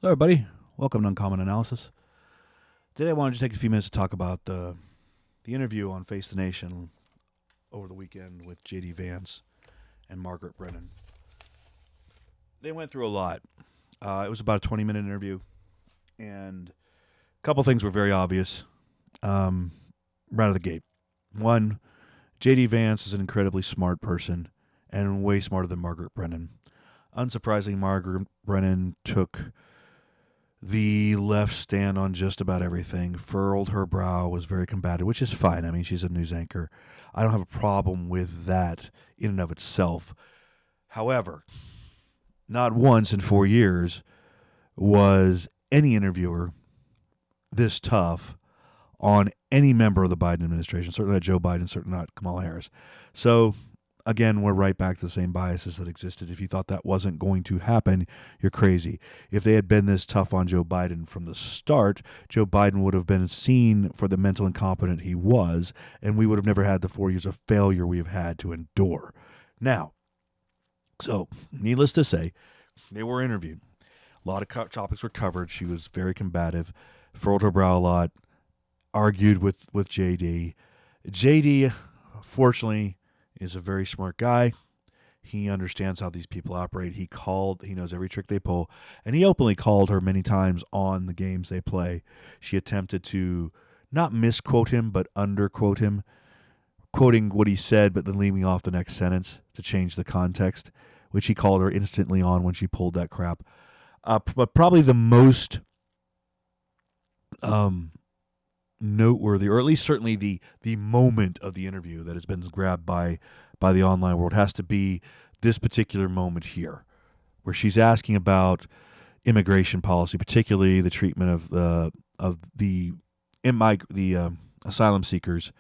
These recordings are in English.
Hello, everybody. Welcome to Uncommon Analysis. Today, I wanted to take a few minutes to talk about the interview on Face the Nation over the weekend with J.D. Vance and Margaret Brennan. They went through a lot. It was about a 20-minute interview, and a couple things were very obvious right out of the gate. One, J.D. Vance is an incredibly smart person and way smarter than Margaret Brennan. Unsurprisingly, Margaret Brennan took the left stand on just about everything, furrowed her brow, was very combative, which is fine. I mean, she's a news anchor. I don't have a problem with that in and of itself. However, not once in 4 years was any interviewer this tough on any member of the Biden administration, certainly not Joe Biden, certainly not Kamala Harris. So, again, we're right back to the same biases that existed. If you thought that wasn't going to happen, you're crazy. If they had been this tough on Joe Biden from the start, Joe Biden would have been seen for the mental incompetent he was, and we would have never had the 4 years of failure we have had to endure. Now, so, needless to say, they were interviewed. A lot of topics were covered. She was very combative, furrowed her brow a lot, argued with JD. JD, fortunately, is a very smart guy. He understands how these people operate. He knows every trick they pull, and he openly called her many times on the games they play. She attempted to not misquote him, but underquote him, quoting what he said, but then leaving off the next sentence to change the context, which he called her instantly on when she pulled that crap. But probably the most noteworthy, or at least certainly the moment of the interview that has been grabbed by the online world, has to be this particular moment here, where she's asking about immigration policy, particularly the treatment of the asylum seekers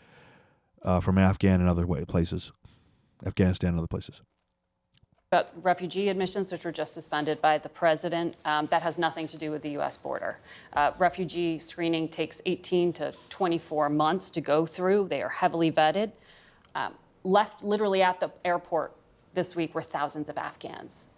from Afghanistan and other places. About refugee admissions, which were just suspended by the president. That has nothing to do with the U.S. border. Refugee screening takes 18 to 24 months to go through. They are heavily vetted. Left literally at the airport this week were thousands of Afghans,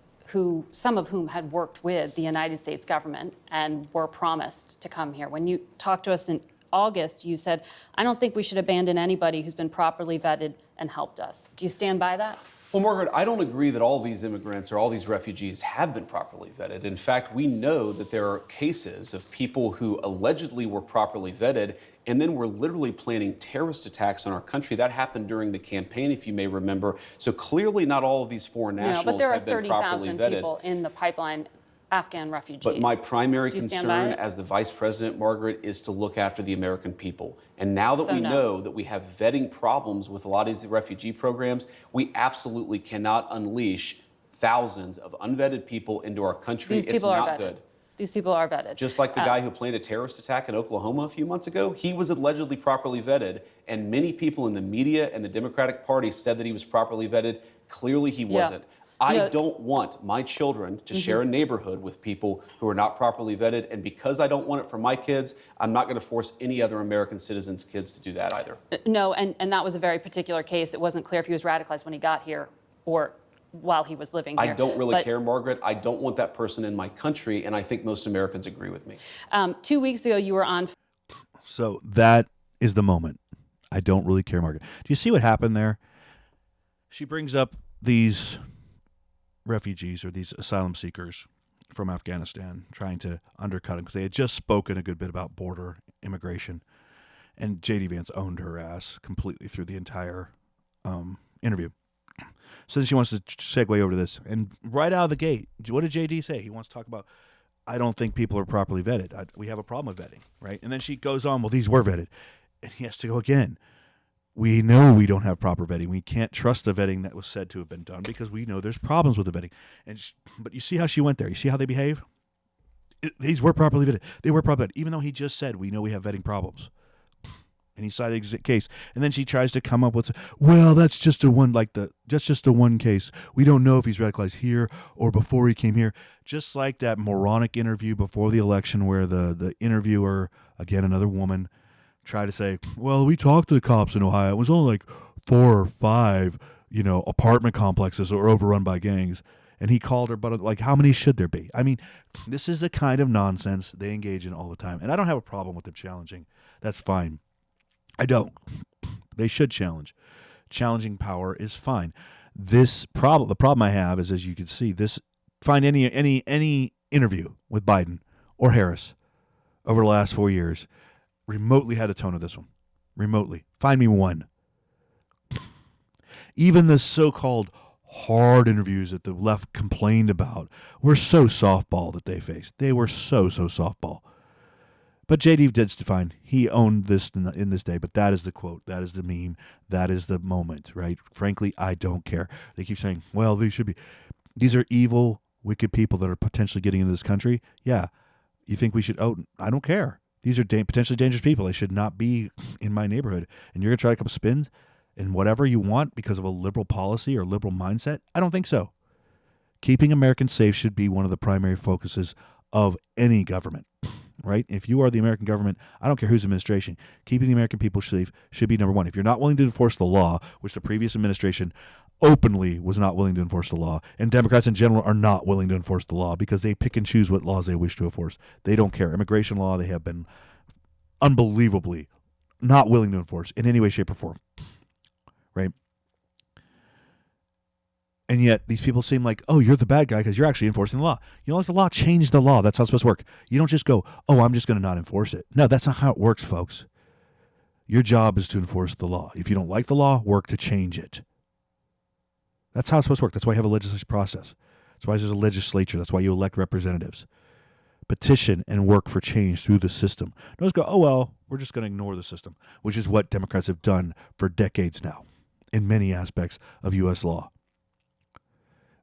some of whom had worked with the United States government and were promised to come here. When you talked to us in August, you said, "I don't think we should abandon anybody who's been properly vetted and helped us." Do you stand by that? Well, Margaret, I don't agree that all these immigrants or all these refugees have been properly vetted. In fact, we know that there are cases of people who allegedly were properly vetted and then were literally planning terrorist attacks on our country. That happened during the campaign, if you may remember. So clearly not all of these foreign nationals but there are have been properly 30,000 vetted. people in the pipeline, Afghan refugees. But my primary Do you stand by concern it? as the vice president, Margaret, is to look after the American people. And now that So we no. know that we have vetting problems with a lot of these refugee programs, we absolutely cannot unleash thousands of unvetted people into our country. These It's people are not vetted. good. These people are vetted. Just like the guy who planned a terrorist attack in Oklahoma a few months ago, he was allegedly properly vetted, and many people in the media and the Democratic Party said that he was properly vetted. Clearly he wasn't. I don't want my children to share a neighborhood with people who are not properly vetted, and because I don't want it for my kids, I'm not going to force any other American citizens' kids to do that either. No, and that was a very particular case. It wasn't clear if he was radicalized when he got here or while he was living here. I don't really care, Margaret. I don't want that person in my country, and I think most Americans agree with me. 2 weeks ago, you were on. So that is the moment. I don't really care, Margaret. Do you see what happened there? She brings up these refugees or these asylum seekers from Afghanistan, trying to undercut them because they had just spoken a good bit about border immigration, and J.D. Vance owned her ass completely through the entire interview. So then she wants to segue over to this, and right out of the gate, what did J.D. say? He wants to talk about, I don't think people are properly vetted. We have a problem with vetting, right? And then she goes on, well, these were vetted, and he has to go again. We know we don't have proper vetting. We can't trust the vetting that was said to have been done because we know there's problems with the vetting. But you see how she went there. You see how they behave? These were properly vetted. They were properly vetted, even though he just said we know we have vetting problems. And he cited a case. And then she tries to come up with, well, that's just a one case. We don't know if he's radicalized here or before he came here. Just like that moronic interview before the election where the interviewer, again, another woman, try to say, well, we talked to the cops in Ohio. It was only like 4 or 5, apartment complexes that were overrun by gangs. And he called her, but like, how many should there be? I mean, this is the kind of nonsense they engage in all the time. And I don't have a problem with them challenging. That's fine. I don't. They should challenge. Challenging power is fine. The problem I have is, as you can see, find any interview with Biden or Harris over the last 4 years remotely had a tone of this one. Remotely. Find me one. Even the so-called hard interviews that the left complained about were so softball that they faced. They were so softball. But JD did fine. He owned this in this day, but that is the quote. That is the meme. That is the moment, right? Frankly, I don't care. They keep saying, well, these are evil, wicked people that are potentially getting into this country. Yeah. You think we should, I don't care. These are potentially dangerous people. They should not be in my neighborhood. And you're going to try to come spin and whatever you want because of a liberal policy or liberal mindset? I don't think so. Keeping Americans safe should be one of the primary focuses of any government, right? If you are the American government, I don't care whose administration, keeping the American people safe should be number one. If you're not willing to enforce the law, which the previous administration openly was not willing to enforce the law, and Democrats in general are not willing to enforce the law because they pick and choose what laws they wish to enforce. They don't care. Immigration law, they have been unbelievably not willing to enforce in any way, shape, or form. Right? And yet these people seem like, oh, you're the bad guy because you're actually enforcing the law. You don't let the law change the law. That's how it's supposed to work. You don't just go, oh, I'm just going to not enforce it. No, that's not how it works, folks. Your job is to enforce the law. If you don't like the law, work to change it. That's how it's supposed to work. That's why you have a legislative process. That's why there's a legislature. That's why you elect representatives. Petition and work for change through the system. Don't just go, oh, well, we're just going to ignore the system, which is what Democrats have done for decades now in many aspects of U.S. law.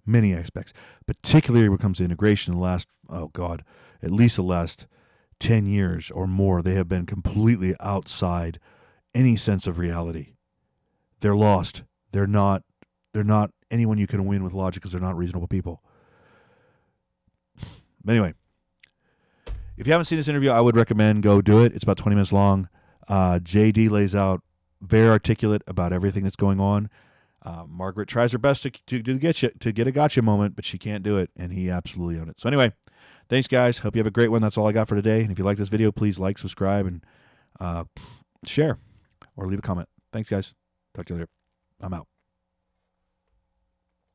Many aspects, particularly when it comes to integration in the last, at least the last 10 years or more, they have been completely outside any sense of reality. They're lost. They're not anyone you can win with logic because they're not reasonable people. But anyway, if you haven't seen this interview, I would recommend go do it. It's about 20 minutes long. JD lays out very articulate about everything that's going on. Margaret tries her best to get a gotcha moment, but she can't do it, and he absolutely owned it. So anyway, thanks, guys. Hope you have a great one. That's all I got for today. And if you like this video, please like, subscribe, and share, or leave a comment. Thanks, guys. Talk to you later. I'm out.